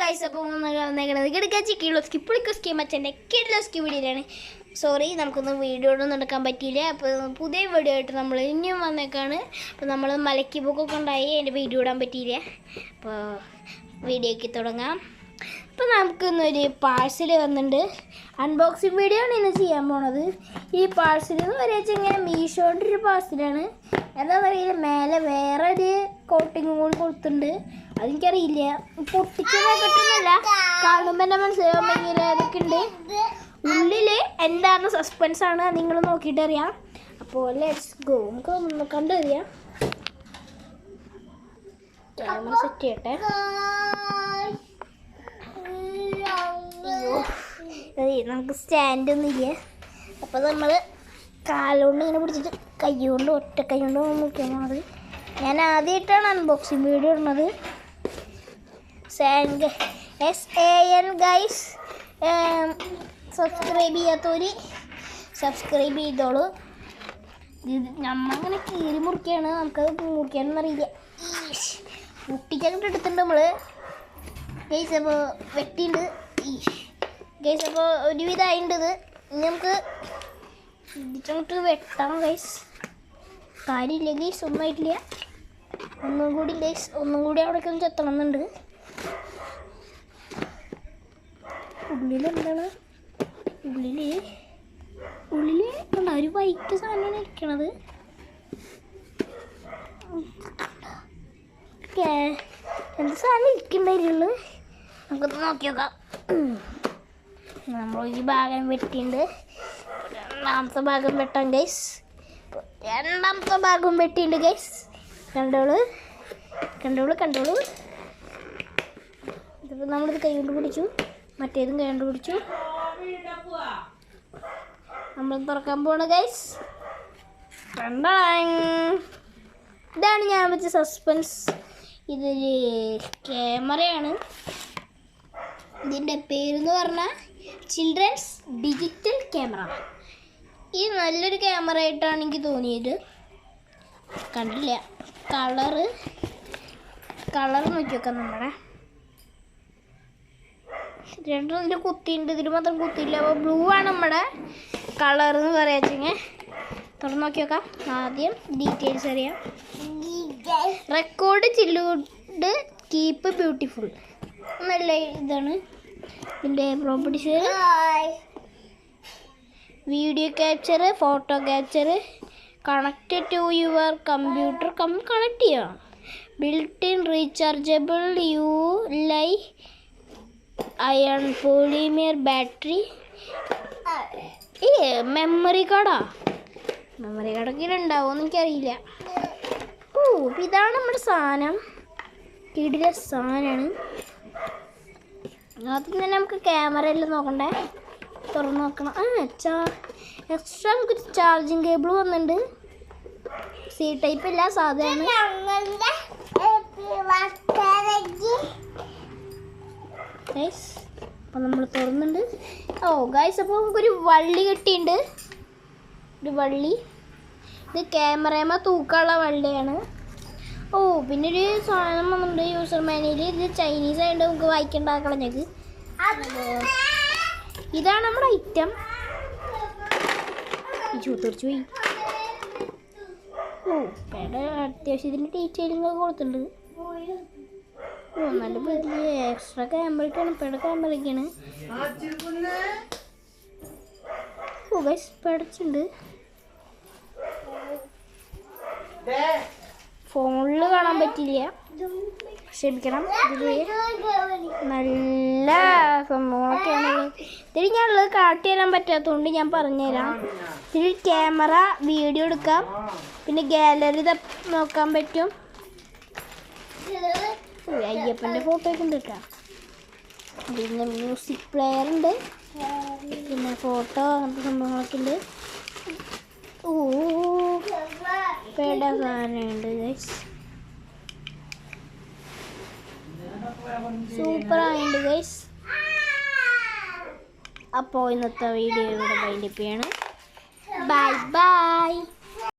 Guys, അപ്പോൾ വന്നേക്കണത് കിടക്കാച്ചി മച്ചൻ്റെ കിഡ്ലോസ്കി വീഡിയോയിലാണ്. Sorry, നമുക്കൊന്ന് video ഒന്നും എടുക്കാൻ പറ്റിയില്ല. അപ്പോൾ പുതിയ വീഡിയോ ആയിട്ട് നമ്മൾ ഇനിയും വന്നേക്കാണ്. അപ്പോൾ നമ്മൾ മലക്കി പോക്കൊക്കെ ഉണ്ടായി, അതിൻ്റെ വീഡിയോ ഇടാൻ പറ്റിയില്ല. അപ്പോൾ വീഡിയോയ്ക്ക് തുടങ്ങാം. അപ്പോൾ നമുക്കിന്നൊരു പാഴ്സൽ വന്നിട്ടുണ്ട്. അൺബോക്സിങ് വീഡിയോ ആണ് ഇന്ന് ചെയ്യാൻ പോണത്. ഈ പാഴ്സൽ എന്ന് പറയുക ഇങ്ങനെ മീഷോൻ്റെ ഒരു പാഴ്സലാണ്. എന്താണെന്നറിയില്ല, മേലെ വേറെ ഒരു കോട്ടിങ്ങും കൂടി കൊടുത്തിട്ടുണ്ട്. അതെനിക്കറിയില്ല, പൊട്ടിക്കാൻ കിട്ടുന്നില്ല. കാണുമ്പോൾ തന്നെ മനസ്സിലാവാൻ ഭയങ്കര അതൊക്കെ ഉണ്ട്. ഉള്ളിൽ എന്താണ് സസ്പെൻസാണ്, നിങ്ങൾ നോക്കിയിട്ട് അറിയാം. അപ്പോൾ ലെറ്റ്സ് ഗോ, നമുക്ക് കണ്ടറിയാം. ക്യാമറ സെറ്റ് ചെയ്യട്ടെ. നമുക്ക് സ്റ്റാൻഡ് ഒന്നും ഇല്ല. അപ്പോൾ നമ്മൾ കാലുകൊണ്ട് ഇങ്ങനെ പിടിച്ചിട്ട് കൈകൊണ്ട് ഒറ്റ കൈ കൊണ്ട് നോക്കിയാൽ പോണത്. ഞാൻ ആദ്യമായിട്ടാണ് അൺബോക്സിങ് വീഡിയോ ഇടുന്നത്. SAN ഗൈസ്, സബ്സ്ക്രൈബ് ചെയ്യാത്തവർ സബ്സ്ക്രൈബ് ചെയ്തോളൂ. ഇത് നമ്മളിങ്ങനെ കീറി മുറിക്കുകയാണ്, നമുക്കത് മുറിക്കാനൊന്നും അറിയില്ല. മുട്ടിച്ചങ്ങോട്ട് എടുത്തിട്ടുണ്ട് നമ്മൾ ഗൈസ്. അപ്പോൾ വെട്ടിയുണ്ട് ഗൈസ്. അപ്പോൾ ഒരുവിധമായിട്ടത് ഇനി നമുക്ക് ഇതിച്ചങ്ങോട്ട് വെട്ടാം ഗൈസ്. കാര്യമില്ല ഗൈസ്, ഒന്നും ആയിട്ടില്ല. ഒന്നും കൂടി ഗൈസ്, ഒന്നും കൂടി അവിടേക്ക് ഒന്ന് ചെത്തണമെന്നുണ്ട്. ഉള്ളിലെന്താണ്? ഉള്ളിൽ ഉണ്ട ഒരു വൈറ്റ് സാധനമാണ് ഇരിക്കണത്. എന്ത് സാധനം ഇരിക്കണ്ടായിരുന്നു, നമുക്കൊന്ന് നോക്കി നോക്കാം. നമ്മൾ ഈ ഭാഗം വെട്ടിയിട്ടുണ്ട്. രണ്ടാമത്തെ ഭാഗം വെട്ടാം ഗൈസ്. രണ്ടാമത്തെ ഭാഗം വെട്ടിയിട്ടുണ്ട് ഗൈസ്. കണ്ടോളൂ. ഇതിപ്പോൾ നമ്മളിത് കൈ കൊണ്ട് പിടിച്ചു, മറ്റേതും കൈ കൊണ്ട് പിടിച്ചു. നമ്മൾ തുറക്കാൻ പോണ ഗൈസ്. ഇതാണ് ഞാൻ വെച്ച സസ്പെൻസ്. ഇതൊരു ക്യാമറയാണ്. ഇതിൻ്റെ പേരെന്ന് പറഞ്ഞാൽ ചിൽഡ്രൻസ് ഡിജിറ്റൽ ക്യാമറ. ഈ നല്ലൊരു ക്യാമറ ആയിട്ടാണ് എനിക്ക് തോന്നിയത്. കണ്ടില്ല, കളർ നോക്കി വെക്കാം. നമ്മുടെ രണ്ടും ഇതിൽ കുത്തിയുണ്ട്, ഇതിൽ മാത്രം കുത്തിയില്ല. അപ്പോൾ ബ്ലൂ ആണ് നമ്മുടെ കളർ എന്ന് പറയാച്ചെങ്കിൽ. തുറന്ന് നോക്കി നോക്കാം. ആദ്യം ഡീറ്റെയിൽസ് അറിയാം. റെക്കോർഡ് ചില്ലുഡ് കീപ്പ് ബ്യൂട്ടിഫുൾ, നല്ല ഇതാണ് ഇതിൻ്റെ properties. Video capture, photo capture, connect to your computer, connect ചെയ്യാം. Built in rechargeable li ion polymer battery. ഈ മെമ്മറി കാർഡൊക്കെ ഉണ്ടാവുമെന്ന് എനിക്കറിയില്ല. ഇതാണ് നമ്മുടെ സാധനം. കിടില സാധനമാണ്. ആദ്യം തന്നെ നമുക്ക് ക്യാമറയെല്ലാം നോക്കണ്ടേ, തുറന്ന് നോക്കണം. എക്സ്ട്രാ നമുക്ക് ചാർജിങ് കേബിൾ വന്നിട്ടുണ്ട്. സി ടൈപ്പ് ഇല്ല, സാധാരണ. അപ്പോൾ നമ്മൾ തുറന്നുണ്ട്. ഗൈസ്, അപ്പോൾ നമുക്കൊരു വള്ളി കിട്ടിയിട്ടുണ്ട്. ഒരു വള്ളി, ഇത് ക്യാമറയമ്മ തൂക്കാനുള്ള വള്ളിയാണ്. പിന്നെ ഒരു സാധനം വന്നിട്ടുണ്ട് യൂസർ മാനുവൽ. ഇത് ചൈനീസ് ആയതുകൊണ്ട് നമുക്ക് വായിക്കേണ്ടാക്കണം. ഞങ്ങൾക്ക് ഇതാണ് നമ്മുടെ ഐറ്റം. ചൂത്തടിച്ചു പോയി. അത്യാവശ്യം ഇതിൻ്റെ ഡീറ്റെയിലിംഗ് ഒക്കെ കൊടുത്തിട്ടുണ്ട്. നല്ല വലിയ എക്സ്ട്രാ ക്യാമറയ്ക്കാണ്, ക്യാമറയ്ക്കാണ്. ഗൈസ്, പടച്ചുണ്ട്. ഫോണിൽ കാണാൻ പറ്റില്ല, ക്ഷമിക്കണം. ഇതിൽ നല്ല സംഭവങ്ങളൊക്കെയാണ്. ഇതിൽ ഞാനുള്ളത് കാട്ടി തരാൻ പറ്റാത്തതുകൊണ്ട് ഞാൻ പറഞ്ഞുതരാം. ഇതിൽ ക്യാമറ, വീഡിയോ എടുക്കാം, പിന്നെ ഗാലറി നോക്കാൻ പറ്റും. അയ്യപ്പൻ്റെ ഫോട്ടോ ഒക്കെ ഉണ്ട് കേട്ടോ. പിന്നെ മ്യൂസിക് പ്ലെയർ ഉണ്ട്, പിന്നെ ഫോട്ടോ, അങ്ങനത്തെ സംഭവങ്ങളൊക്കെ ഉണ്ട്. സാധനമുണ്ട് ഗൈസ്. സൂപ്പറായിട്ടുണ്ട് ഗൈസ്. അപ്പോൾ ഇന്നത്തെ വീഡിയോ ഇവിടെ വൈൻഡപ്പ് ചെയ്യണം. ബൈ.